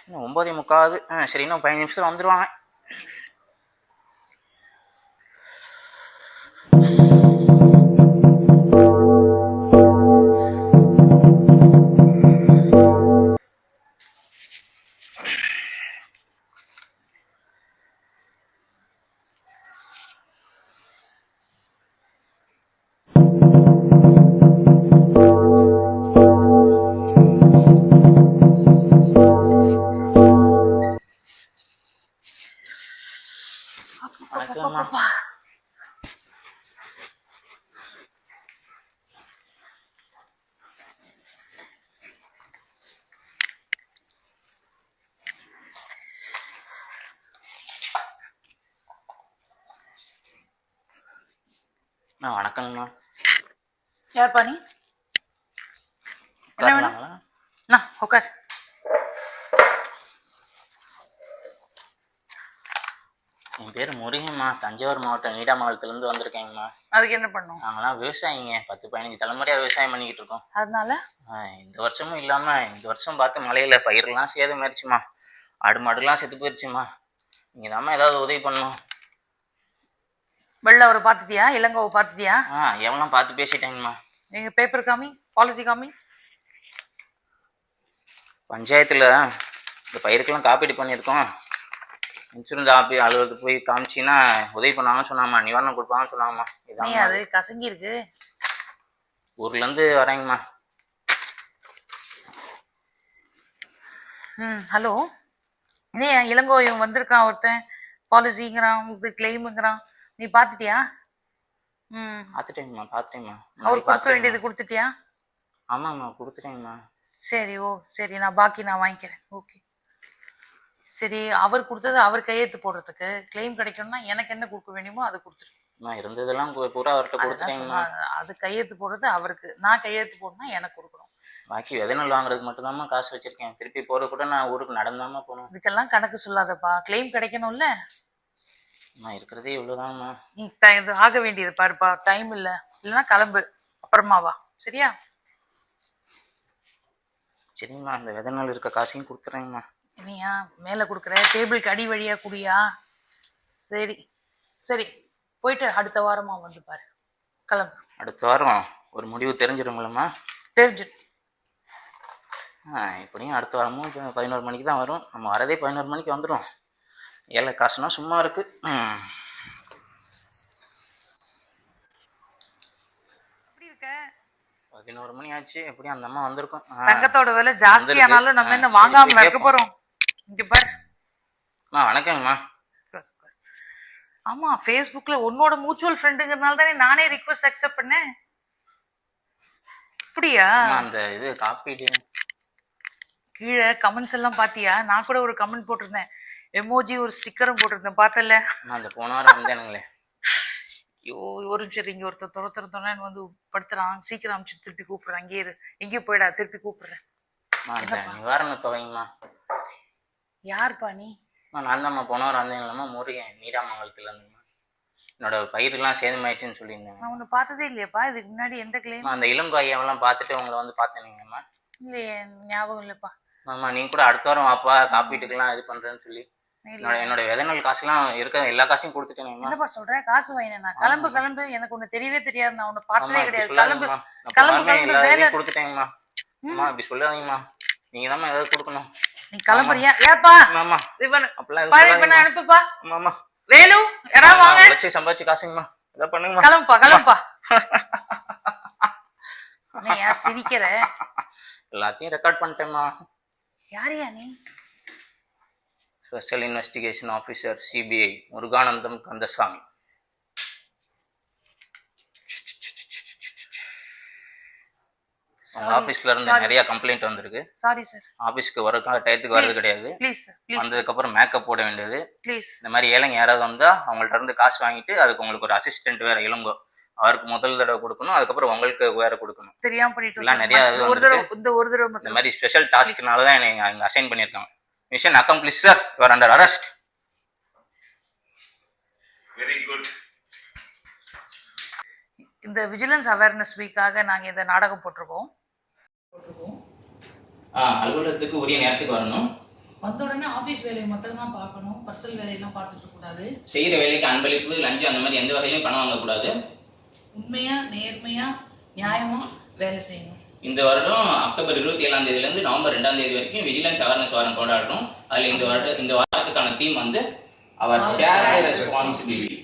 இன்னும் 9:45. சரி, இன்னும் 15 நிமிஷத்தில் வந்துடுவாங்க. வணக்கம்மா. வணக்கங்கண்ணா. யார்ப்பா நீ? என்ன வேணும்? உட்கார். என் பேர் முருகன்மா. தஞ்சாவூர் மாவட்டம் நீடாமங்கலத்துலேருந்து வந்திருக்கேங்கம்மா. அதுக்கு என்ன பண்ணும்? நாங்களாம் விவசாயிங்க. 10-15 தலைமுறையாக விவசாயம் பண்ணிக்கிட்டு இருக்கோம். அதனால இந்த வருஷமும் இல்லாமல் இந்த வருஷம் பார்த்து மழையில் பயிரெலாம் சேதமாயிருச்சுமா. ஆடு மாடுலாம் செத்து போயிடுச்சுமா. நீங்கள் தாம்மா ஏதாவது உதவி பண்ணணும். வெள்ள அவரை பார்த்துட்டியா? இளங்கோவை பார்த்துட்டியா? எவெல்லாம் பார்த்து பேசிட்டேங்கம்மா. நீங்கள் பேப்பர் காமி, பாலிசி காமி. பஞ்சாயத்தில் இந்த பயிருக்கெல்லாம் காப்பீடு பண்ணியிருக்கோம். இன்சூரன்ஸ் அலுவலகத்துக்கு போய் காமிச்சின்னா உதவி பண்ணுவாங்கன்னு சொன்னாம்மா. நிவாரணம் கொடுப்பாங்கன்னு சொன்னாங்கம்மா. இதான் அது கசங்கி இருக்கு. ஊர்லேருந்து வரேங்கம்மா. ஹலோ. நீ இளங்கோயும் வந்திருக்கான் ஒருத்தன். பாலிசிங்கிறான், உங்களுக்கு கிளைமுங்கிறான். நீ பார்த்துட்டியா? பார்த்துட்டேங்கம்மா. அவர் கொடுக்க வேண்டியது கொடுத்துட்டியா? ஆமாம்மா, கொடுத்துட்டேங்கம்மா. சரி, சரி, நான் வாங்கிக்கிறேன். ஓகே. சரி, அவர் கொடுத்தது அவர் கையெழுத்து போடுறதுக்கு. கிளைம் கிடைக்கணும்னா எனக்கு என்ன கொடுக்க வேணுமோ அதை கொடுத்துருக்கேன். இருந்ததெல்லாம் பூரா அவர்கிட்ட கொடுத்துட்டேங்கம்மா. அது கையெழுத்து போடுறது அவருக்கு. நான் கையெழுத்து போடணும்னா எனக்கு கொடுக்கணும். பாக்கி விதை நெல் வாங்குறதுக்கு மட்டும்தாம்மா காசு வச்சிருக்கேன். திருப்பி போறது கூட நான் ஊருக்கு நடந்தாம போகணும். இதுக்கெல்லாம் கணக்கு சொல்லாதப்பா. கிளைம் கிடைக்கணும்ல. இருக்கிறதே இவ்வளவுதான்மா. இது ஆக வேண்டியது பாருப்பா. டைம் இல்ல. இல்லைன்னா கிளம்பு, அப்புறமா வா. சரியா? சரிங்கம்மா, அந்த விதை நெல் இருக்க காசையும் கொடுத்துறேங்கம்மா. இனியா மேல கொடுக்குற? டேபிளுக்கு அடி வழியா குடியா? சரி சரி, போயிட்டு அடுத்த வாரமா வந்து பாரு. கிளம்பு. அடுத்த வாரம் ஒரு முடிவு தெரிஞ்சிடுங்களம்மா? தெரிஞ்சிடும். எப்படியும் அடுத்த வாரமும் 11 மணிக்கு தான் வரும். நம்ம வரதே 11 மணிக்கு வந்துடும். ஏழை காசுனா சும்மா இருக்கு. 11 மணி ஆச்சு. எப்படியும் அந்த அம்மா வந்திருக்கும். தங்கத்தோட விலை ஜாஸ்தியானாலும் நம்ம என்ன வாங்காம இருக்க போறோம்? இங்க பாரு. வணக்கங்கம்மா. ஆமா, ஃபேஸ்புக்ல உன்னோட மியூச்சுவல் ஃப்ரெண்டுங்கிறதுனால தானே நானே ரிக்வெஸ்ட் அக்செப்ட் பண்ணேன். அப்படியா? அந்த இது காப்பீடு கீழே கமெண்ட்ஸ் எல்லாம் பாத்தியா? நான் கூட ஒரு கமெண்ட் போட்டிருந்தேன். எமோஜி ஒரு ஸ்டிக்கரும் போட்டிருந்தேன். பார்த்தல? அந்த போன வாரம் வந்தேனுங்களே. ஐயோ, ஒரு நிமிஷம். இங்க ஒருத்தர் வந்து படுத்துறான். சீக்கிரம் அமிச்சு திருப்பி கூப்பிடுறேன். அங்கேயே இரு. எங்கேயும் போயிடா. திருப்பி கூப்பிடுறேன். நிவாரண தொகைங்கம்மா. யாருப்பா நீ? நான் தான்மா போன வாரம் வந்தேன்லம்மா. முருகன், நீடாமங்கலத்துல இருந்துங்கம்மா. என்னோட பயிரெல்லாம் சேதமாயிடுச்சுன்னு சொல்லியிருந்தேன். நான் உன்னை பார்த்ததே இல்லையாப்பா இதுக்கு முன்னாடி. எந்த கிளைம்? அந்த இளங்கோயெல்லாம் பார்த்துட்டு உங்களை வந்து பார்த்தேனுங்கம்மா. இல்லையே, ஞாபகம் இல்லப்பா. ஆமா, நீங்க கூட அடுத்த வாரம் வாப்பா காப்பீட்டுக்கெல்லாம் இது பண்றேன்னு சொல்லி என்னோட விதை நெல் காசுலாம் இருக்க எல்லா காசையும் கொடுத்துட்டேன். என்னப்பா சொல்றேன்? காசு வாங்கினேன். கிளம்பு. எனக்கு ஒண்ணு தெரியவே தெரியாது. நான் உன்னை பார்த்ததே கிடையாது. கிளம்பு. கொடுத்துட்டேங்கம்மா. இப்படி சொல்லாதீங்கம்மா. நீங்க தான் ஏதாவது கொடுக்கணும். நீ கிளம்புறியா? ஏப்பா அப்படிலாம் அனுப்புப்பா. ஆமா வேலு, யாராவது வாங்க. வச்சு சம்பாதிச்சு காசுங்கம்மா. ஏதாவது பண்ணுங்கம்மா. கிளம்புப்பா. நீ யார் சிரிக்கிற? எல்லாத்தையும் ரெக்கார்ட் பண்ணிட்டேம்மா. யாரையா நீ? Special investigation officer CBI Muruganandam Kandasamy. உங்க ஆபீஸ்ல இருந்து நிறைய கம்ப்ளைண்ட் வந்திருக்கு. Sorry sir. ஆபீஸ்க்கு டயத்துக்கு வரது கிடையாது. வந்ததுக்கு அப்புறம் மேக்கப் போட வேண்டியது. இந்த மாதிரி ஏழைங்க யாராவது வந்தா அவங்கள்ட்ட இருந்து காசு வாங்கிட்டு அதுக்கு உங்களுக்கு ஒரு அசிஸ்டன்ட் வேற இளங்கோ, அவருக்கு முதல் தடவை கொடுக்கணும். அதுக்கப்புறம் உங்களுக்கு வேற கொடுக்கணும். தெரியாம பண்ணிட்டு நிறைய இந்த மாதிரி ஸ்பெஷல் டாஸ்க்னாலதான் என்னை அங்க அசைன் பண்ணிருக்காங்க. Mission accomplish sir. You are under arrest. Very good. இந்த விஜிலன்ஸ் அவேர்னஸ் வீக்காக நாங்க இந்த நாடகம் போட்டிருக்கோம். அலுவலகத்துக்கு உரிய நேரத்துக்கு வரணும். வந்த உடனே ஆஃபீஸ் வேலையை மட்டும் தான் பார்க்கணும், பர்சனல் வேலையெல்லாம் பார்த்துட்டு இருக்கக்கூடாது. செய்கிற வேலைக்கு அன்பளிப்பு லஞ்சம் அந்த மாதிரி எந்த வகையிலையும் பணம் வாங்கக்கூடாது. உண்மையா நேர்மையா நியாயமா வேலை செய்யணும். இந்த வருடம் அக்டோபர் 27ஆம் தேதியிலேருந்து நவம்பர் 2ஆம் தேதி வரைக்கும் விஜிலன்ஸ் அவேர்னஸ் வாரம் கொண்டாடுறோம். அதில் இந்த வாரத்துக்கான தீம் வந்து அவர் ஷேர் ரெஸ்பான்சிபிலிட்டி.